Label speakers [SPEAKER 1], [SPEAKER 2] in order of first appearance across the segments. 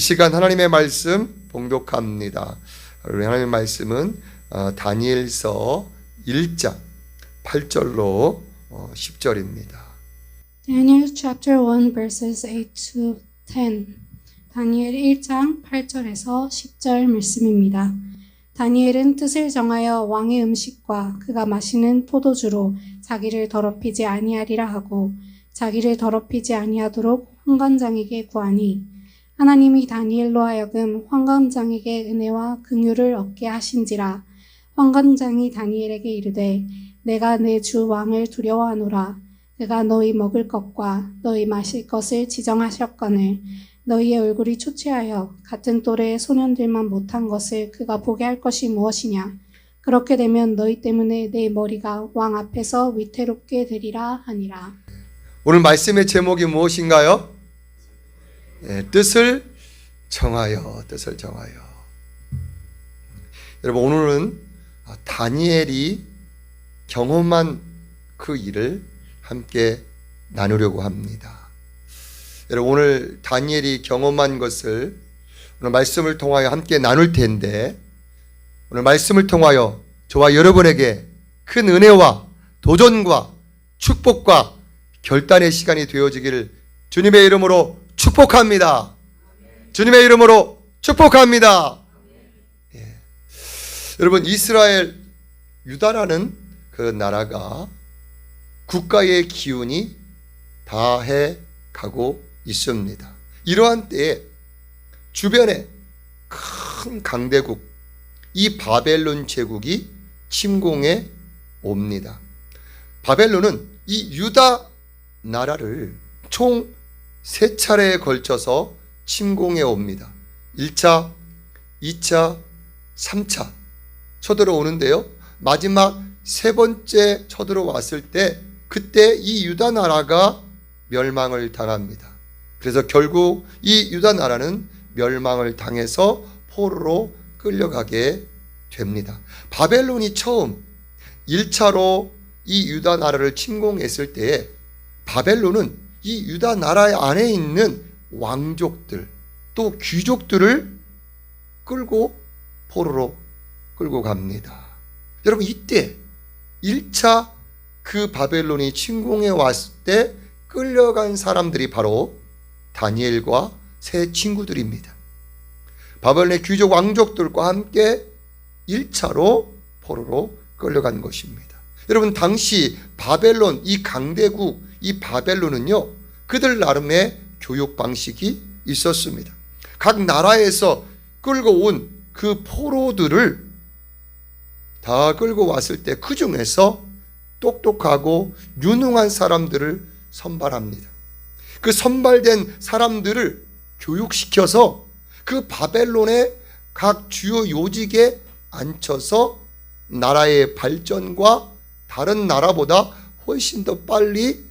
[SPEAKER 1] 시간 하나님의 말씀 봉독합니다. 하나님의 말씀은 다니엘서 1장 8절로 10절입니다.
[SPEAKER 2] Daniel chapter 1 verses 8 to 10. 다니엘 1장 8절에서 10절 말씀입니다. 다니엘은 뜻을 정하여 왕의 음식과 그가 마시는 포도주로 자기를 더럽히지 아니하리라 하고 자기를 더럽히지 아니하도록 환관장에게 구하니 하나님이 다니엘로 하여금 환관장에게 은혜와 긍휼을 얻게 하신지라. 환관장이 다니엘에게 이르되 내가 내 주 왕을 두려워하노라. 그가 너희 먹을 것과 너희 마실 것을 지정하셨거늘 너희의 얼굴이 초췌하여 같은 또래의 소년들만 못한 것을 그가 보게 할 것이 무엇이냐. 그렇게 되면 너희 때문에 내 머리가 왕 앞에서 위태롭게 되리라 하니라.
[SPEAKER 1] 오늘 말씀의 제목이 무엇인가요? 뜻을 정하여. 여러분, 오늘은 다니엘이 경험한 그 일을 함께 나누려고 합니다. 여러분, 오늘 다니엘이 경험한 것을 오늘 말씀을 통하여 함께 나눌 텐데, 오늘 말씀을 통하여 저와 여러분에게 큰 은혜와 도전과 축복과 결단의 시간이 되어지기를 주님의 이름으로 축복합니다. 주님의 이름으로 축복합니다. 여러분, 이스라엘, 유다라는 그 나라가 국가의 기운이 다해 가고 있습니다. 이러한 때에 주변에 큰 강대국, 이 바벨론 제국이 침공해 옵니다. 바벨론은 이 유다 나라를 총 3차례에 걸쳐서 침공해 옵니다. 1차, 2차, 3차 쳐들어오는데요. 마지막 3번째 쳐들어왔을 때 그때 이 유다 나라가 멸망을 당합니다. 그래서 결국 이 유다 나라는 멸망을 당해서 포로로 끌려가게 됩니다. 바벨론이 처음 1차로 이 유다 나라를 침공했을 때에 바벨론은 이 유다 나라 안에 있는 왕족들 또 귀족들을 끌고 포로로 끌고 갑니다. 여러분, 이때 1차 그 바벨론이 침공해 왔을 때 끌려간 사람들이 바로 다니엘과 세 친구들입니다. 바벨론의 귀족 왕족들과 함께 1차로 포로로 끌려간 것입니다. 여러분, 당시 바벨론, 이 강대국, 이 바벨론은요, 그들 나름의 교육 방식이 있었습니다. 각 나라에서 끌고 온 그 포로들을 다 끌고 왔을 때 그 중에서 똑똑하고 유능한 사람들을 선발합니다. 그 선발된 사람들을 교육시켜서 그 바벨론의 각 주요 요직에 앉혀서 나라의 발전과 다른 나라보다 훨씬 더 빨리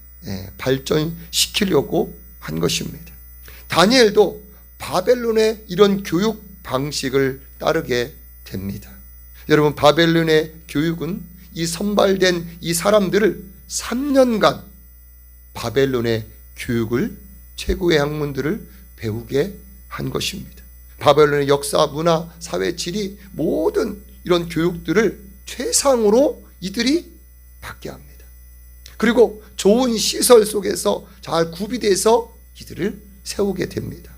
[SPEAKER 1] 발전시키려고 한 것입니다. 다니엘도 바벨론의 이런 교육 방식을 따르게 됩니다. 여러분, 바벨론의 교육은 이 선발된 이 사람들을 3년간 바벨론의 교육을, 최고의 학문들을 배우게 한 것입니다. 바벨론의 역사, 문화, 사회, 지리 모든 이런 교육들을 최상으로 이들이 받게 합니다. 그리고 좋은 시설 속에서 잘 구비돼서 이들을 세우게 됩니다.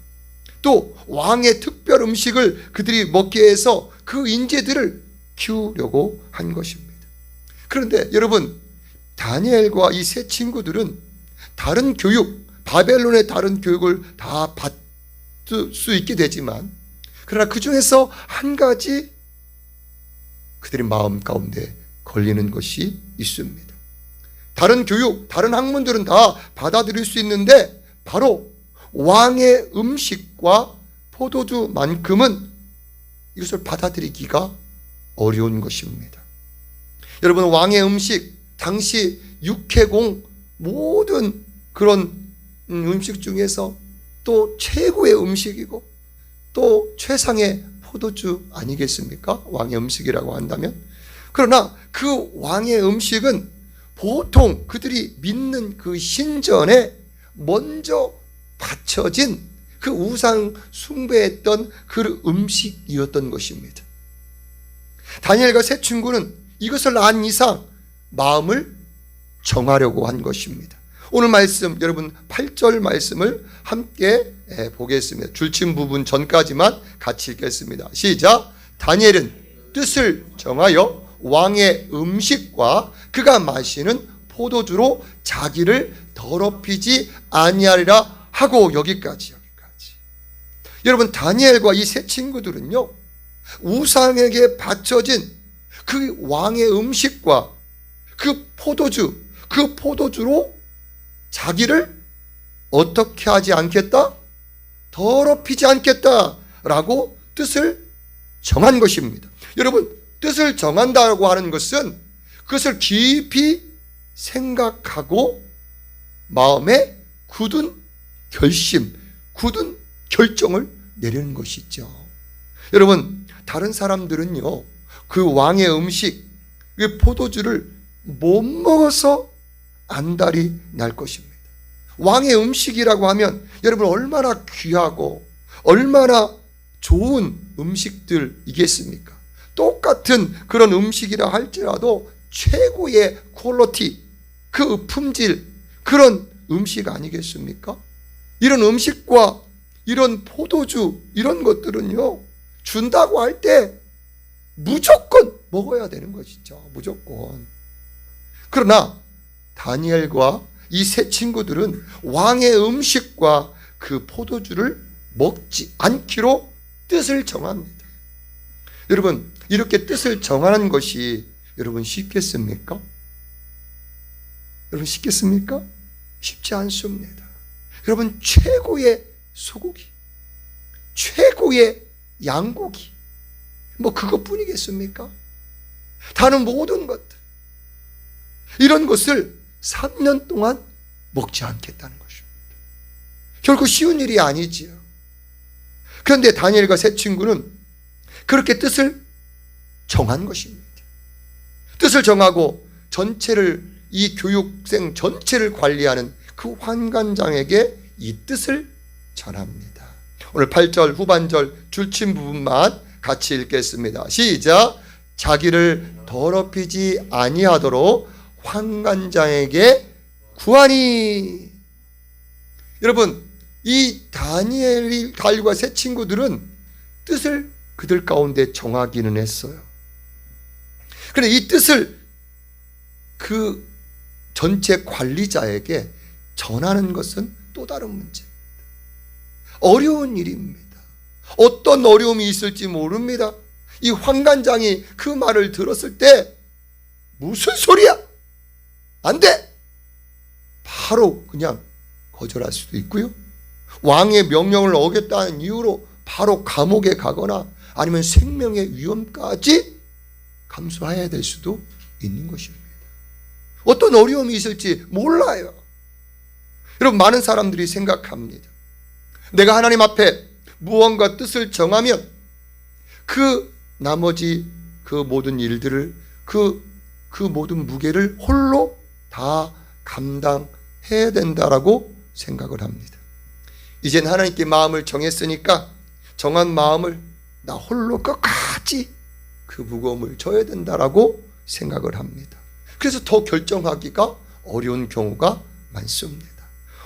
[SPEAKER 1] 또 왕의 특별 음식을 그들이 먹게 해서 그 인재들을 키우려고 한 것입니다. 그런데 여러분, 다니엘과 이 세 친구들은 다른 교육, 바벨론의 다른 교육을 다 받을 수 있게 되지만, 그러나 그 중에서 한 가지 그들의 마음 가운데 걸리는 것이 있습니다. 다른 교육, 다른 학문들은 다 받아들일 수 있는데 바로 왕의 음식과 포도주만큼은 이것을 받아들이기가 어려운 것입니다. 여러분, 왕의 음식, 당시 육해공 모든 그런 음식 중에서 또 최고의 음식이고 또 최상의 포도주 아니겠습니까? 왕의 음식이라고 한다면. 그러나 그 왕의 음식은 보통 그들이 믿는 그 신전에 먼저 바쳐진 그 우상 숭배했던 그 음식이었던 것입니다. 다니엘과 세 친구는 이것을 안 이상 마음을 정하려고 한 것입니다. 오늘 말씀, 여러분 8절 말씀을 함께 보겠습니다. 줄친 부분 전까지만 같이 읽겠습니다. 시작. 다니엘은 뜻을 정하여 왕의 음식과 그가 마시는 포도주로 자기를 더럽히지 아니하리라 하고 여기까지. 여러분, 다니엘과 이 세 친구들은요, 우상에게 바쳐진 그 왕의 음식과 그 포도주로 자기를 어떻게 하지 않겠다? 더럽히지 않겠다라고 뜻을 정한 것입니다. 여러분, 뜻을 정한다고 하는 것은 그것을 깊이 생각하고 마음에 굳은 결심, 굳은 결정을 내리는 것이죠. 여러분, 다른 사람들은요, 그 왕의 음식, 그 포도주를 못 먹어서 안달이 날 것입니다. 왕의 음식이라고 하면 여러분 얼마나 귀하고 얼마나 좋은 음식들이겠습니까? 똑같은 그런 음식이라 할지라도 최고의 퀄리티, 그 품질, 그런 음식 아니겠습니까? 이런 음식과 이런 포도주, 이런 것들은요, 준다고 할 때 무조건 먹어야 되는 것이죠. 무조건. 그러나 다니엘과 이 세 친구들은 왕의 음식과 그 포도주를 먹지 않기로 뜻을 정합니다. 여러분, 이렇게 뜻을 정하는 것이 여러분 쉽겠습니까? 여러분 쉽겠습니까? 쉽지 않습니다. 여러분, 최고의 소고기, 최고의 양고기, 뭐 그것뿐이겠습니까? 다른 모든 것들, 이런 것을 3년 동안 먹지 않겠다는 것입니다. 결코 쉬운 일이 아니지요. 그런데 다니엘과 세 친구는 그렇게 뜻을 정한 것입니다. 뜻을 정하고 전체를, 이 교육생 전체를 관리하는 그 환관장에게 이 뜻을 전합니다. 오늘 8절 후반절 줄친 부분만 같이 읽겠습니다. 시작. 자기를 더럽히지 아니하도록 환관장에게 구하니. 여러분, 이 다니엘과 세 친구들은 뜻을 그들 가운데 정하기는 했어요. 그런데 이 뜻을 그 전체 관리자에게 전하는 것은 또 다른 문제입니다. 어려운 일입니다. 어떤 어려움이 있을지 모릅니다. 이 환관장이 그 말을 들었을 때 무슨 소리야? 안 돼! 바로 그냥 거절할 수도 있고요. 왕의 명령을 어겼다는 이유로 바로 감옥에 가거나 아니면 생명의 위험까지 감수해야 될 수도 있는 것입니다. 어떤 어려움이 있을지 몰라요. 여러분, 많은 사람들이 생각합니다. 내가 하나님 앞에 무언가 뜻을 정하면 그 나머지 그 모든 일들을, 그 모든 무게를 홀로 다 감당해야 된다라고 생각을 합니다. 이젠 하나님께 마음을 정했으니까 정한 마음을 나 홀로 끝까지 그 무거움을 져야 된다라고 생각을 합니다. 그래서 더 결정하기가 어려운 경우가 많습니다.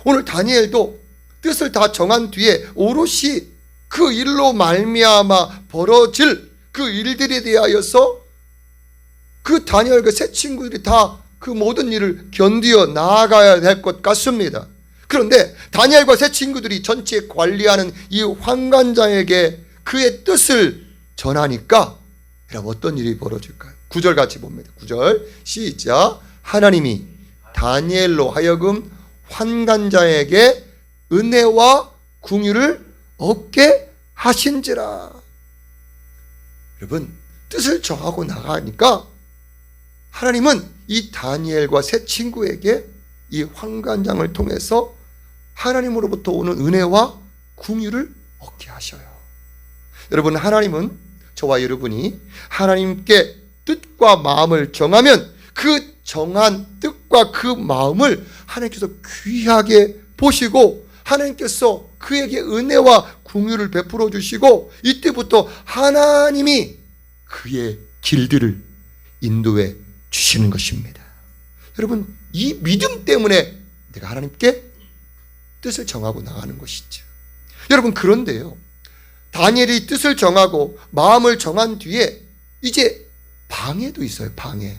[SPEAKER 1] 오늘 다니엘도 뜻을 다 정한 뒤에 오롯이 그 일로 말미암아 벌어질 그 일들에 대하여서 그 다니엘과 세 친구들이 다 그 모든 일을 견디어 나아가야 될 것 같습니다. 그런데 다니엘과 세 친구들이 전체 관리하는 이 환관장에게 그의 뜻을 전하니까 여러분 어떤 일이 벌어질까요? 9절 같이 봅니다. 9절 시작. 하나님이 다니엘로 하여금 환관장에게 은혜와 궁유를 얻게 하신지라. 여러분, 뜻을 정하고 나가니까 하나님은 이 다니엘과 세 친구에게 이 환관장을 통해서 하나님으로부터 오는 은혜와 궁유를 얻게 하셔요. 여러분, 하나님은 저와 여러분이 하나님께 뜻과 마음을 정하면 그 정한 뜻과 그 마음을 하나님께서 귀하게 보시고 하나님께서 그에게 은혜와 긍휼을 베풀어 주시고 이때부터 하나님이 그의 길들을 인도해 주시는 것입니다. 여러분, 이 믿음 때문에 내가 하나님께 뜻을 정하고 나가는 것이죠. 여러분, 그런데요, 다니엘이 뜻을 정하고 마음을 정한 뒤에 이제 방해도 있어요. 방해.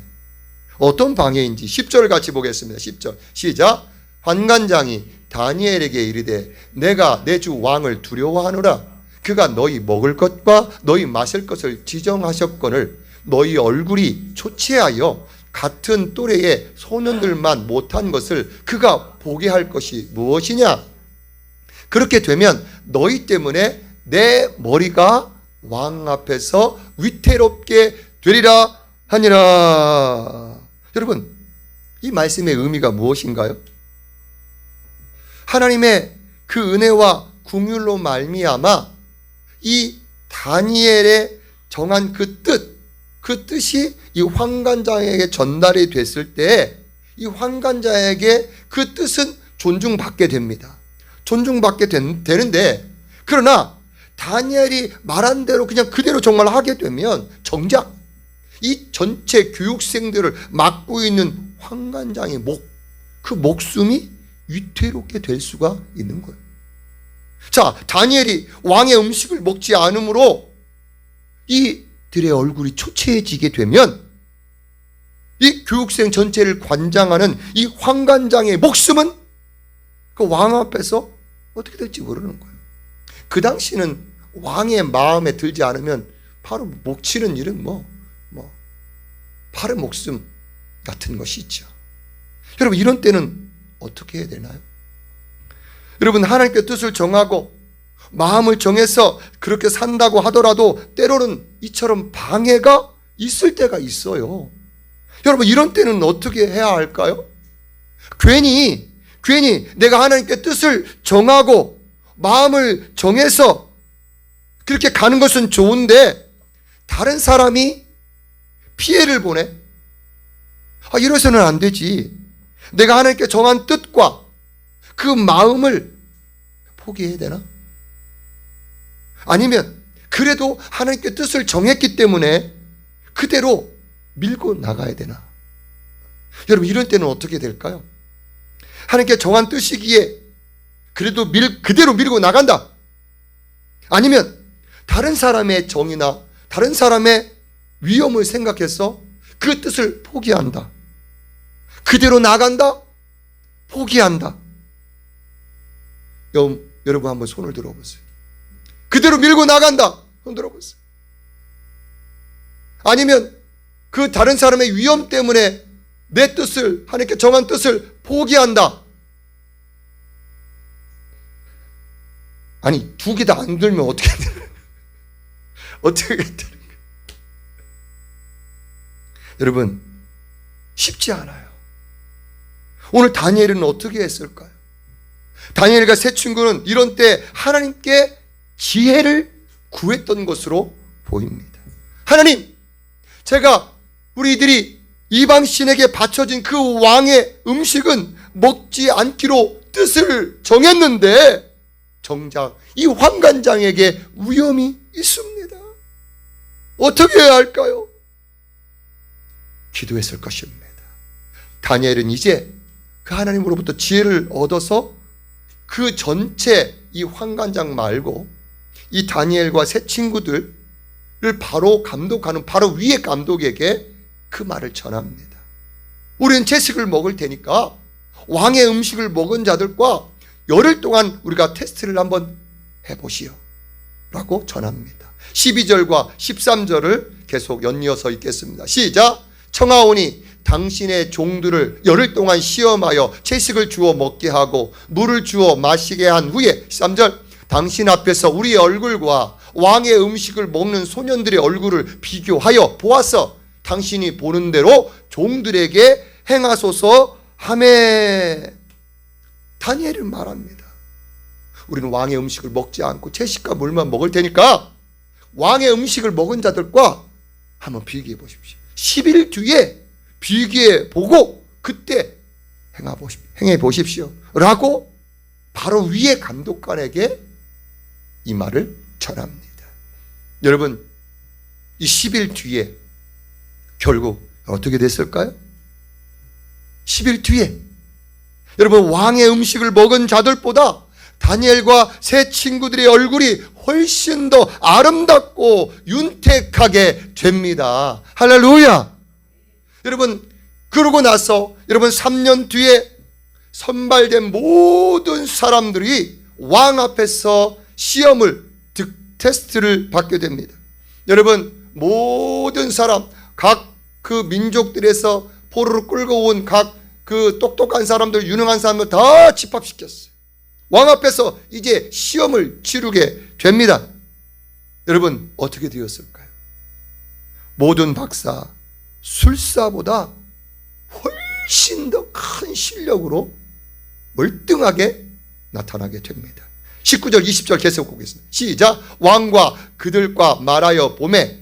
[SPEAKER 1] 어떤 방해인지 10절을 같이 보겠습니다. 10절 시작. 환관장이 다니엘에게 이르되 내가 내 주 왕을 두려워하노라. 그가 너희 먹을 것과 너희 마실 것을 지정하셨거늘 너희 얼굴이 초췌하여 같은 또래의 소년들만 못한 것을 그가 보게 할 것이 무엇이냐? 그렇게 되면 너희 때문에 내 머리가 왕 앞에서 위태롭게 되리라 하니라. 여러분, 이 말씀의 의미가 무엇인가요? 하나님의 그 은혜와 긍휼로 말미암아 이 다니엘의 정한 그 뜻이 이 환관장에게 전달이 됐을 때 이 환관장에게 그 뜻은 존중받게 됩니다. 존중받게 되는데, 그러나 다니엘이 말한 대로 그냥 그대로 정말 하게 되면 정작 이 전체 교육생들을 맡고 있는 환관장의 그 목숨이 위태롭게 될 수가 있는 거예요. 자, 다니엘이 왕의 음식을 먹지 않으므로 이들의 얼굴이 초췌해지게 되면 이 교육생 전체를 관장하는 이 환관장의 목숨은 그 왕 앞에서 어떻게 될지 모르는 거예요. 그 당시는 왕의 마음에 들지 않으면 바로 목 치는 일은 바로 목숨 같은 것이 있죠. 여러분, 이런 때는 어떻게 해야 되나요? 여러분, 하나님께 뜻을 정하고 마음을 정해서 그렇게 산다고 하더라도 때로는 이처럼 방해가 있을 때가 있어요. 여러분, 이런 때는 어떻게 해야 할까요? 괜히 내가 하나님께 뜻을 정하고 마음을 정해서 그렇게 가는 것은 좋은데 다른 사람이 피해를 보내? 이래서는 안 되지. 내가 하나님께 정한 뜻과 그 마음을 포기해야 되나? 아니면 그래도 하나님께 뜻을 정했기 때문에 그대로 밀고 나가야 되나? 여러분, 이런 때는 어떻게 될까요? 하나님께 정한 뜻이기에 그래도 그대로 밀고 나간다. 아니면 다른 사람의 정의나 다른 사람의 위험을 생각해서 그 뜻을 포기한다. 그대로 나간다. 포기한다. 여러분, 한번 손을 들어보세요. 그대로 밀고 나간다. 손 들어보세요. 아니면 그 다른 사람의 위험 때문에 내 뜻을, 하나님께 정한 뜻을 포기한다. 아니, 두 개 다 안 들면 어떻게 되나? 어떻게 되는 거예요? 여러분, 쉽지 않아요. 오늘 다니엘은 어떻게 했을까요? 다니엘과 세 친구는 이런 때 하나님께 지혜를 구했던 것으로 보입니다. 하나님, 제가 우리들이 이방신에게 바쳐진 그 왕의 음식은 먹지 않기로 뜻을 정했는데 정작 이 환관장에게 위험이 있습니다. 어떻게 해야 할까요? 기도했을 것입니다. 다니엘은 이제 그 하나님으로부터 지혜를 얻어서 그 전체 이 환관장 말고 이 다니엘과 세 친구들을 바로 감독하는 바로 위의 감독에게 그 말을 전합니다. 우리는 채식을 먹을 테니까 왕의 음식을 먹은 자들과 열흘 동안 우리가 테스트를 한번 해보시오 라고 전합니다. 12절과 13절을 계속 연이어서 읽겠습니다. 시작. 청하오니 당신의 종들을 열흘 동안 시험하여 채식을 주어 먹게 하고 물을 주어 마시게 한 후에 13절. 당신 앞에서 우리의 얼굴과 왕의 음식을 먹는 소년들의 얼굴을 비교하여 보아서 당신이 보는 대로 종들에게 행하소서 하매. 다니엘은 말합니다. 우리는 왕의 음식을 먹지 않고 채식과 물만 먹을 테니까 왕의 음식을 먹은 자들과 한번 비교해 보십시오. 10일 뒤에 비교해 보고 그때 행해 보십시오 라고 바로 위에 감독관에게 이 말을 전합니다. 여러분, 이 10일 뒤에 결국 어떻게 됐을까요? 10일 뒤에 여러분, 왕의 음식을 먹은 자들보다 다니엘과 세 친구들의 얼굴이 훨씬 더 아름답고 윤택하게 됩니다. 할렐루야. 여러분, 그러고 나서 여러분 3년 뒤에 선발된 모든 사람들이 왕 앞에서 시험을, 테스트를 받게 됩니다. 여러분, 모든 사람, 각 그 민족들에서 포로로 끌고 온 각 그 똑똑한 사람들, 유능한 사람들 다 집합시켰어요. 왕 앞에서 이제 시험을 치르게 됩니다. 여러분, 어떻게 되었을까요? 모든 박사, 술사보다 훨씬 더 큰 실력으로 월등하게 나타나게 됩니다. 19절 20절 계속 보겠습니다. 시작. 왕과 그들과 말하여 보매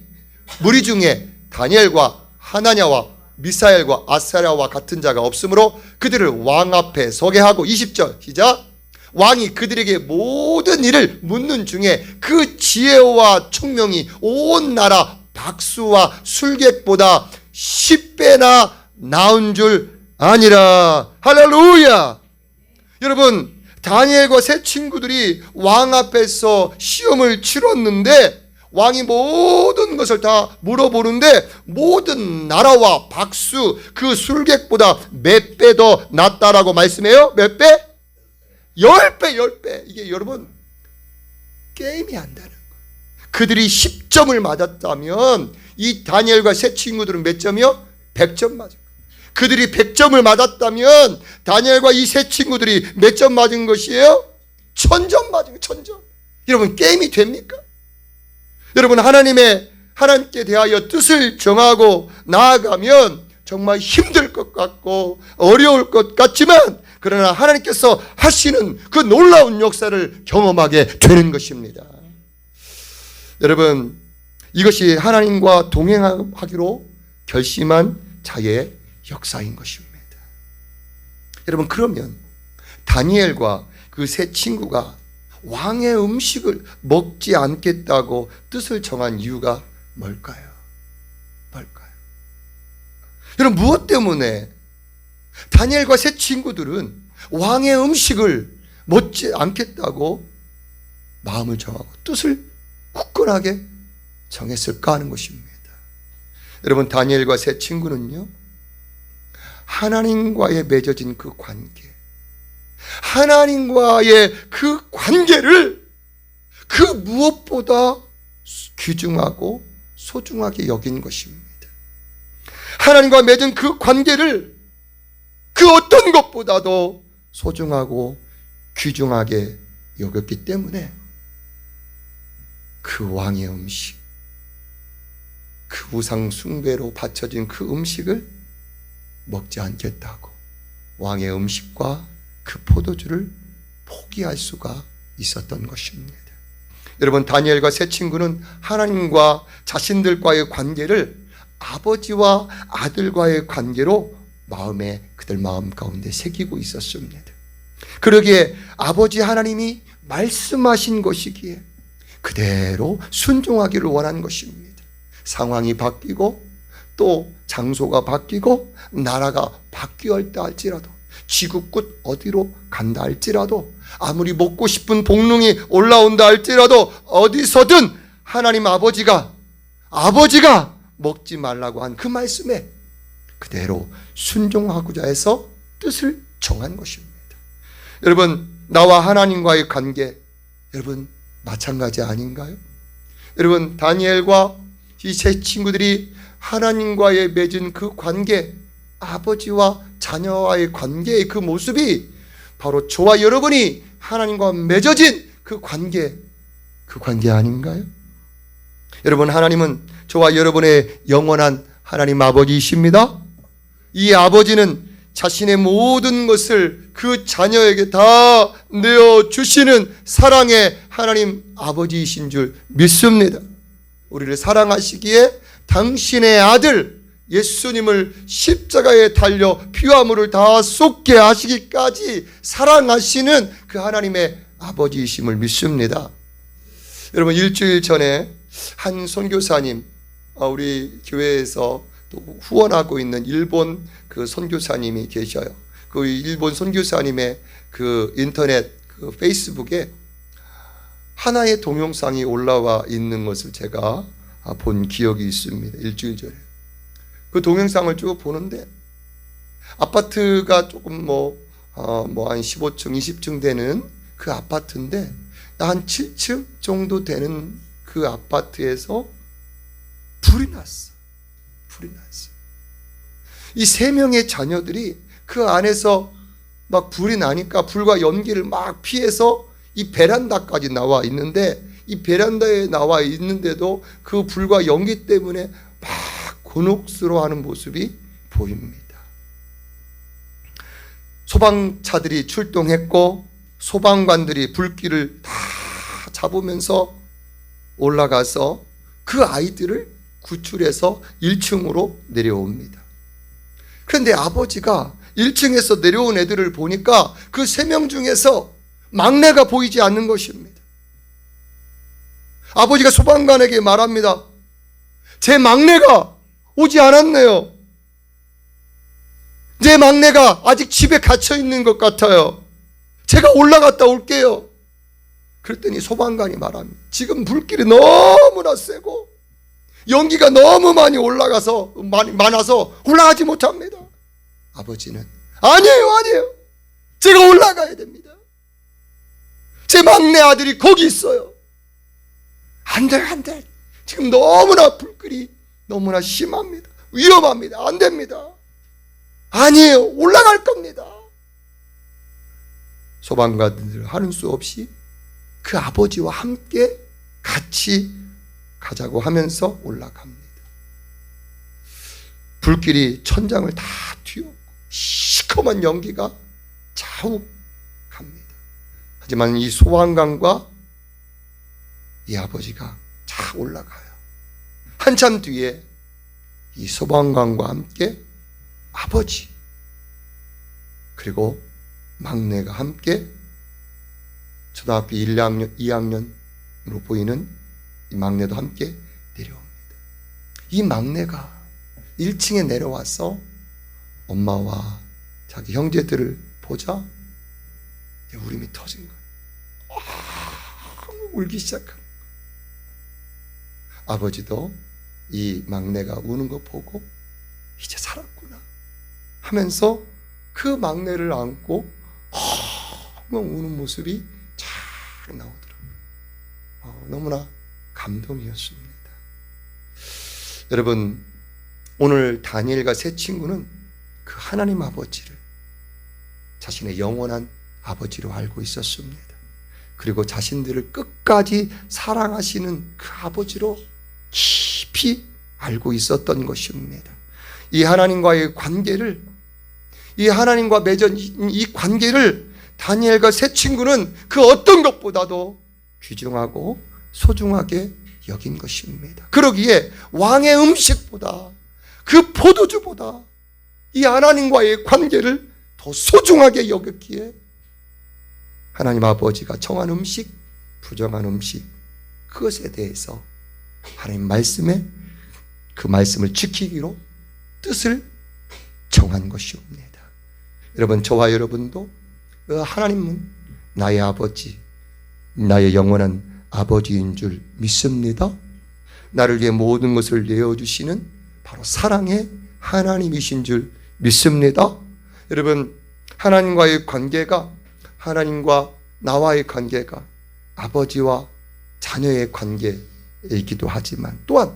[SPEAKER 1] 무리 중에 다니엘과 하나냐와 미사엘과 아사랴와 같은 자가 없으므로 그들을 왕 앞에 서게 하고 20절 시작. 왕이 그들에게 모든 일을 묻는 중에 그 지혜와 총명이 온 나라 박수와 술객보다 10배나 나은 줄 아니라. 할렐루야. 여러분, 다니엘과 세 친구들이 왕 앞에서 시험을 치렀는데 왕이 모든 것을 다 물어보는데 모든 나라와 박수, 그 술객보다 몇 배 더 낫다라고 말씀해요. 몇 배? 10배, 10배. 이게 여러분, 게임이 안 되는 거예요. 그들이 10점을 맞았다면 이 다니엘과 세 친구들은 몇 점이요? 100점 맞은 거예요. 그들이 100점을 맞았다면 다니엘과 이 세 친구들이 몇 점 맞은 것이에요? 1000점 맞은 거예요. 1000점. 여러분, 게임이 됩니까? 여러분, 하나님께 대하여 뜻을 정하고 나아가면 정말 힘들 것 같고 어려울 것 같지만 그러나 하나님께서 하시는 그 놀라운 역사를 경험하게 되는 것입니다. 여러분, 이것이 하나님과 동행하기로 결심한 자의 역사인 것입니다. 여러분, 그러면 다니엘과 그 세 친구가 왕의 음식을 먹지 않겠다고 뜻을 정한 이유가 뭘까요? 뭘까요? 여러분, 무엇 때문에 다니엘과 세 친구들은 왕의 음식을 먹지 않겠다고 마음을 정하고 뜻을 굳건하게 정했을까 하는 것입니다. 여러분, 다니엘과 세 친구는요, 하나님과의 맺어진 그 관계, 하나님과의 그 관계를 그 무엇보다 귀중하고 소중하게 여긴 것입니다. 하나님과 맺은 그 관계를 그 어떤 것보다도 소중하고 귀중하게 여겼기 때문에 그 왕의 음식, 그 우상 숭배로 바쳐진 그 음식을 먹지 않겠다고 왕의 음식과 그 포도주를 포기할 수가 있었던 것입니다. 여러분, 다니엘과 세 친구는 하나님과 자신들과의 관계를 아버지와 아들과의 관계로 그들 마음 가운데 새기고 있었습니다. 그러기에 아버지 하나님이 말씀하신 것이기에 그대로 순종하기를 원한 것입니다. 상황이 바뀌고 또 장소가 바뀌고 나라가 바뀌었다 할지라도, 지구 끝 어디로 간다 할지라도, 아무리 먹고 싶은 복능이 올라온다 할지라도 어디서든 하나님 아버지가 먹지 말라고 한 그 말씀에 그대로 순종하고자 해서 뜻을 정한 것입니다. 여러분, 나와 하나님과의 관계, 여러분 마찬가지 아닌가요? 여러분, 다니엘과 이 세 친구들이 하나님과의 맺은 그 관계, 아버지와 자녀와의 관계의 그 모습이 바로 저와 여러분이 하나님과 맺어진 그 관계 아닌가요? 여러분, 하나님은 저와 여러분의 영원한 하나님 아버지이십니다. 이 아버지는 자신의 모든 것을 그 자녀에게 다 내어주시는 사랑의 하나님 아버지이신 줄 믿습니다. 우리를 사랑하시기에 당신의 아들 예수님을 십자가에 달려 피와 물을 다 쏟게 하시기까지 사랑하시는 그 하나님의 아버지이심을 믿습니다. 여러분, 일주일 전에 한 선교사님, 우리 교회에서 또 후원하고 있는 일본 그 선교사님이 계셔요. 그 일본 선교사님의 그 인터넷 그 페이스북에 하나의 동영상이 올라와 있는 것을 제가 본 기억이 있습니다. 일주일 전에. 그 동영상을 쭉 보는데 아파트가 조금 한 15층, 20층 되는 그 아파트인데 한 7층 정도 되는 그 아파트에서 불이 났어. 불이 났어. 이 3명의 자녀들이 그 안에서 막 불이 나니까 불과 연기를 막 피해서 이 베란다까지 나와 있는데, 이 베란다에 나와 있는데도 그 불과 연기 때문에 막 곤혹스러워하는 모습이 보입니다. 소방차들이 출동했고 소방관들이 불길을 다 잡으면서 올라가서 그 아이들을 구출해서 1층으로 내려옵니다. 그런데 아버지가 1층에서 내려온 애들을 보니까 그 3명 중에서 막내가 보이지 않는 것입니다. 아버지가 소방관에게 말합니다. 제 막내가 오지 않았네요. 제 막내가 아직 집에 갇혀 있는 것 같아요. 제가 올라갔다 올게요. 그랬더니 소방관이 말합니다. 지금 불길이 너무나 세고 연기가 너무 많아서 올라가지 못합니다. 아버지는 아니에요. 제가 올라가야 됩니다. 제 막내 아들이 거기 있어요. 안 돼. 지금 너무나 불길이 너무나 심합니다. 위험합니다. 안 됩니다. 아니에요. 올라갈 겁니다. 소방관들 하는 수 없이 그 아버지와 함께 같이 가자고 하면서 올라갑니다. 불길이 천장을 다 뒤엎고 시커먼 연기가 자욱합니다. 하지만 이 소방관과 이 아버지가 자 올라가요. 한참 뒤에 이 소방관과 함께 아버지 그리고 막내가 함께 초등학교 1학년, 2학년으로 보이는 이 막내도 함께 내려옵니다. 이 막내가 1층에 내려와서 엄마와 자기 형제들을 보자 울음이 터진 거예요. 울기 시작한 거예요. 아버지도 이 막내가 우는 거 보고 이제 살았구나 하면서 그 막내를 안고 우는 모습이 잘 나오더라고요. 너무나 감동이었습니다. 여러분, 오늘 다니엘과 세 친구는 그 하나님 아버지를 자신의 영원한 아버지로 알고 있었습니다. 그리고 자신들을 끝까지 사랑하시는 그 아버지로 깊이 알고 있었던 것입니다. 이 하나님과의 관계를, 이 하나님과 맺은 이 관계를 다니엘과 세 친구는 그 어떤 것보다도 귀중하고 소중하게 여긴 것입니다. 그러기에 왕의 음식보다 그 포도주보다 이 하나님과의 관계를 더 소중하게 여겼기에 하나님 아버지가 정한 음식, 부정한 음식, 그것에 대해서 하나님 말씀에 그 말씀을 지키기로 뜻을 정한 것이옵니다. 여러분, 저와 여러분도 하나님은 나의 아버지, 나의 영원한 아버지인 줄 믿습니다. 나를 위해 모든 것을 내어주시는 바로 사랑의 하나님이신 줄 믿습니다. 여러분, 하나님과의 관계가, 하나님과 나와의 관계가 아버지와 자녀의 관계이기도 하지만 또한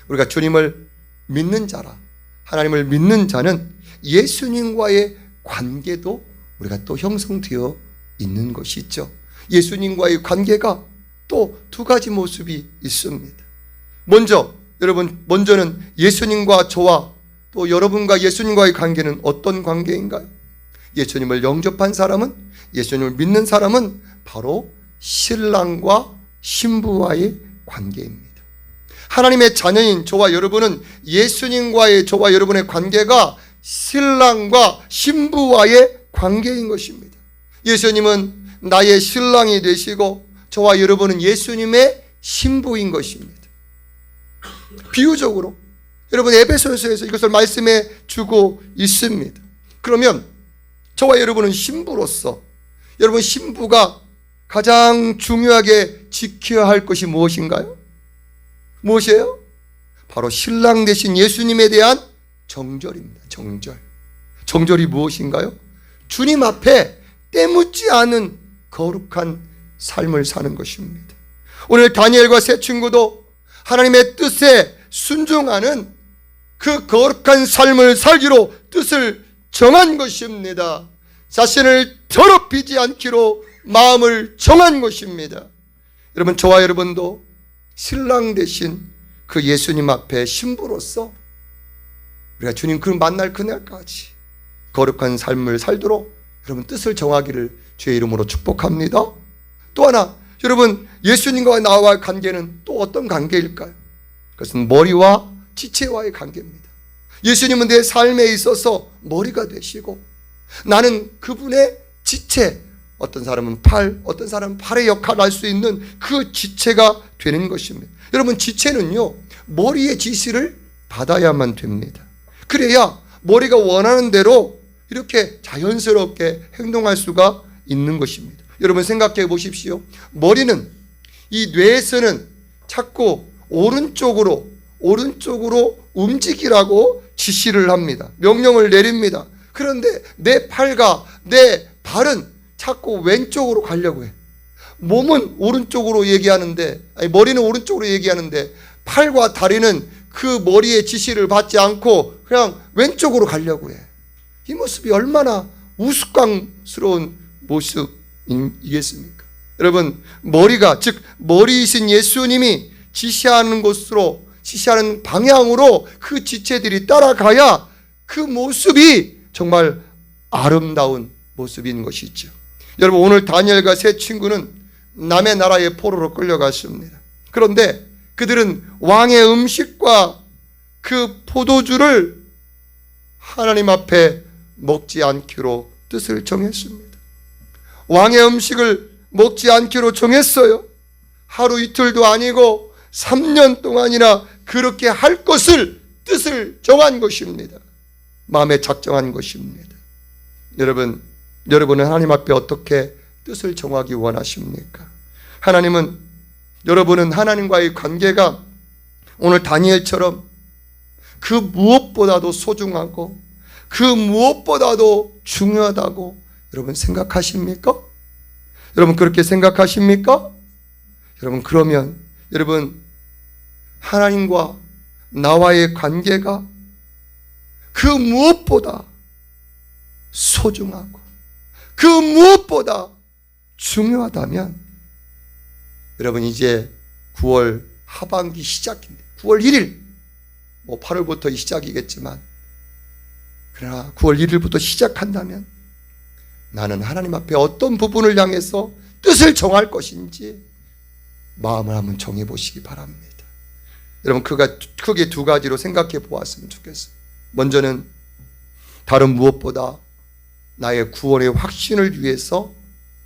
[SPEAKER 1] 우리가 주님을 믿는 자라, 하나님을 믿는 자는 예수님과의 관계도 우리가 또 형성되어 있는 것이죠. 예수님과의 관계가 또 두 가지 모습이 있습니다. 먼저는 예수님과 저와 또 여러분과 예수님과의 관계는 어떤 관계인가요? 예수님을 영접한 사람은, 예수님을 믿는 사람은 바로 신랑과 신부와의 관계입니다. 하나님의 자녀인 저와 여러분은 예수님과의 저와 여러분의 관계가 신랑과 신부와의 관계인 것입니다. 예수님은 나의 신랑이 되시고 저와 여러분은 예수님의 신부인 것입니다. 비유적으로 여러분 에베소서에서 이것을 말씀해 주고 있습니다. 그러면 저와 여러분은 신부로서 여러분 신부가 가장 중요하게 지켜야 할 것이 무엇인가요? 무엇이에요? 바로 신랑 되신 예수님에 대한 정절입니다. 정절. 정절이 무엇인가요? 주님 앞에 때묻지 않은 거룩한 삶을 사는 것입니다. 오늘 다니엘과 세 친구도 하나님의 뜻에 순종하는 그 거룩한 삶을 살기로 뜻을 정한 것입니다. 자신을 더럽히지 않기로 마음을 정한 것입니다. 여러분 저와 여러분도 신랑 되신 그 예수님 앞에 신부로서 우리가 주님 그 만날 그날까지 거룩한 삶을 살도록 여러분 뜻을 정하기를 주의 이름으로 축복합니다. 또 하나 여러분 예수님과 나와의 관계는 또 어떤 관계일까요? 그것은 머리와 지체와의 관계입니다. 예수님은 내 삶에 있어서 머리가 되시고 나는 그분의 지체, 어떤 사람은 팔, 어떤 사람은 팔의 역할을 할 수 있는 그 지체가 되는 것입니다. 여러분 지체는요 머리의 지시를 받아야만 됩니다. 그래야 머리가 원하는 대로 이렇게 자연스럽게 행동할 수가 있는 것입니다. 여러분 생각해 보십시오. 머리는 이 뇌에서는 자꾸 오른쪽으로 움직이라고 지시를 합니다. 명령을 내립니다. 그런데 내 팔과 내 발은 자꾸 왼쪽으로 가려고 해. 몸은 오른쪽으로 얘기하는데, 머리는 오른쪽으로 얘기하는데 팔과 다리는 그 머리의 지시를 받지 않고 그냥 왼쪽으로 가려고 해. 이 모습이 얼마나 우스꽝스러운 모습이겠습니까? 여러분 머리가 즉 머리이신 예수님이 지시하는 곳으로 지시하는 방향으로 그 지체들이 따라가야 그 모습이 정말 아름다운 모습인 것이죠. 여러분 오늘 다니엘과 세 친구는 남의 나라의 포로로 끌려갔습니다. 그런데 그들은 왕의 음식과 그 포도주를 하나님 앞에 먹지 않기로 뜻을 정했습니다. 왕의 음식을 먹지 않기로 정했어요. 하루 이틀도 아니고 3년 동안이나 그렇게 할 것을 뜻을 정한 것입니다. 마음에 작정한 것입니다. 여러분은 하나님 앞에 어떻게 뜻을 정하기 원하십니까? 여러분은 하나님과의 관계가 오늘 다니엘처럼 그 무엇보다도 소중하고 그 무엇보다도 중요하다고 여러분 생각하십니까? 여러분 그렇게 생각하십니까? 여러분 그러면 여러분 하나님과 나와의 관계가 그 무엇보다 소중하고 그 무엇보다 중요하다면 여러분 이제 9월 하반기 시작인데 9월 1일 8월부터 시작이겠지만 그러나 9월 1일부터 시작한다면 나는 하나님 앞에 어떤 부분을 향해서 뜻을 정할 것인지 마음을 한번 정해 보시기 바랍니다. 여러분 크게 두 가지로 생각해 보았으면 좋겠어요. 먼저는 다른 무엇보다 나의 구원의 확신을 위해서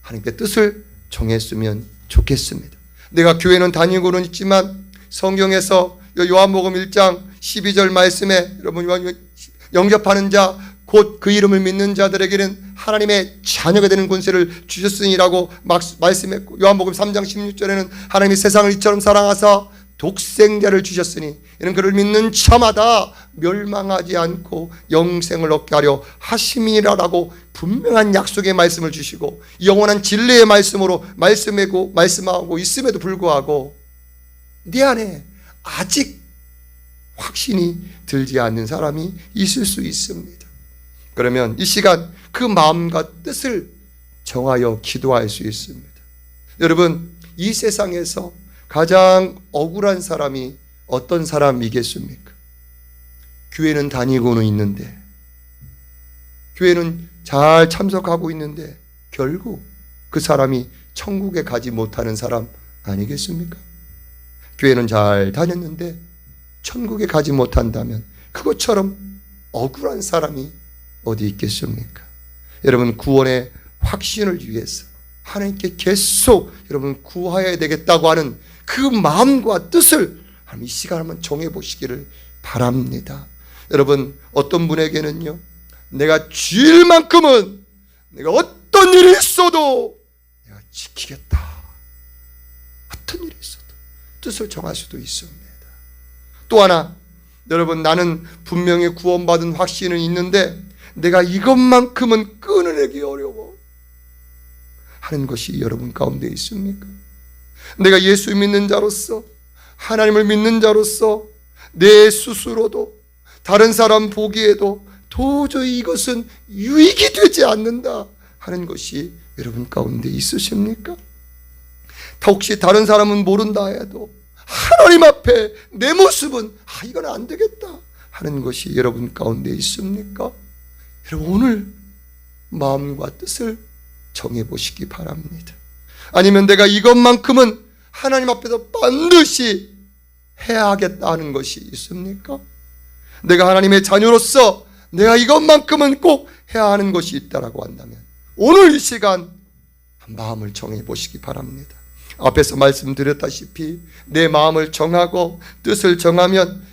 [SPEAKER 1] 하나님께 뜻을 정했으면 좋겠습니다. 내가 교회는 다니고는 있지만 성경에서 요한복음 1장 12절 말씀에 여러분 영접하는 자 곧 그 이름을 믿는 자들에게는 하나님의 자녀가 되는 권세를 주셨으니라고 말씀했고 요한복음 3장 16절에는 하나님이 세상을 이처럼 사랑하사 독생자를 주셨으니 이는 그를 믿는 자마다 멸망하지 않고 영생을 얻게 하려 하심이라라고 분명한 약속의 말씀을 주시고 영원한 진리의 말씀으로 말씀하고 있음에도 불구하고 내 안에 아직 확신이 들지 않는 사람이 있을 수 있습니다. 그러면 이 시간 그 마음과 뜻을 정하여 기도할 수 있습니다. 여러분 이 세상에서 가장 억울한 사람이 어떤 사람이겠습니까? 교회는 다니고는 있는데 교회는 잘 참석하고 있는데 결국 그 사람이 천국에 가지 못하는 사람 아니겠습니까? 교회는 잘 다녔는데 천국에 가지 못한다면 그것처럼 억울한 사람이 어디 있겠습니까? 여러분, 구원의 확신을 위해서 하나님께 계속 여러분 구하여야 되겠다고 하는 그 마음과 뜻을 이 시간 한번 정해 보시기를 바랍니다. 여러분, 어떤 분에게는요, 내가 주일만큼은 내가 어떤 일이 있어도 내가 지키겠다. 어떤 일이 있어도 뜻을 정할 수도 있습니다. 또 하나, 여러분, 나는 분명히 구원받은 확신은 있는데 내가 이것만큼은 끊어내기 어려워 하는 것이 여러분 가운데 있습니까? 내가 예수 믿는 자로서, 하나님을 믿는 자로서 내 스스로도 다른 사람 보기에도 도저히 이것은 유익이 되지 않는다 하는 것이 여러분 가운데 있으십니까? 혹시 다른 사람은 모른다 해도 하나님 앞에 내 모습은 이건 안 되겠다 하는 것이 여러분 가운데 있습니까? 여러분, 오늘 마음과 뜻을 정해보시기 바랍니다. 아니면 내가 이것만큼은 하나님 앞에서 반드시 해야 하겠다 하는 것이 있습니까? 내가 하나님의 자녀로서 내가 이것만큼은 꼭 해야 하는 것이 있다라고 한다면 오늘 이 시간 마음을 정해보시기 바랍니다. 앞에서 말씀드렸다시피 내 마음을 정하고 뜻을 정하면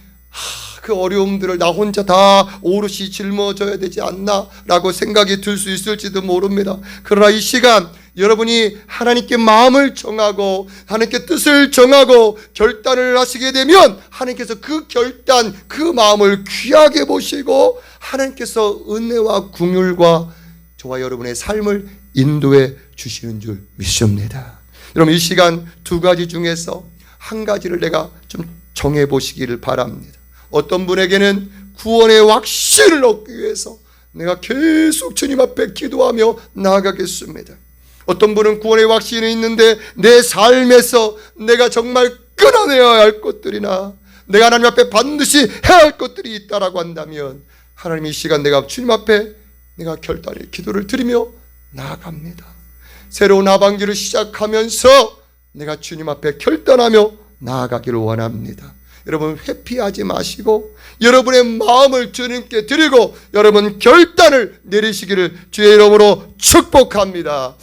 [SPEAKER 1] 그 어려움들을 나 혼자 다 오롯이 짊어져야 되지 않나 라고 생각이 들 수 있을지도 모릅니다. 그러나 이 시간 여러분이 하나님께 마음을 정하고 하나님께 뜻을 정하고 결단을 하시게 되면 하나님께서 그 결단, 그 마음을 귀하게 보시고 하나님께서 은혜와 긍휼과 저와 여러분의 삶을 인도해 주시는 줄 믿습니다. 여러분, 이 시간 두 가지 중에서 한 가지를 내가 좀 정해 보시기를 바랍니다. 어떤 분에게는 구원의 확신을 얻기 위해서 내가 계속 주님 앞에 기도하며 나아가겠습니다. 어떤 분은 구원의 확신이 있는데 내 삶에서 내가 정말 끊어내야 할 것들이나 내가 하나님 앞에 반드시 해야 할 것들이 있다라고 한다면 하나님, 이 시간 내가 주님 앞에 내가 결단의 기도를 드리며 나아갑니다. 새로운 하반기를 시작하면서 내가 주님 앞에 결단하며 나아가기를 원합니다. 여러분, 회피하지 마시고 여러분의 마음을 주님께 드리고 여러분 결단을 내리시기를 주의 이름으로 축복합니다.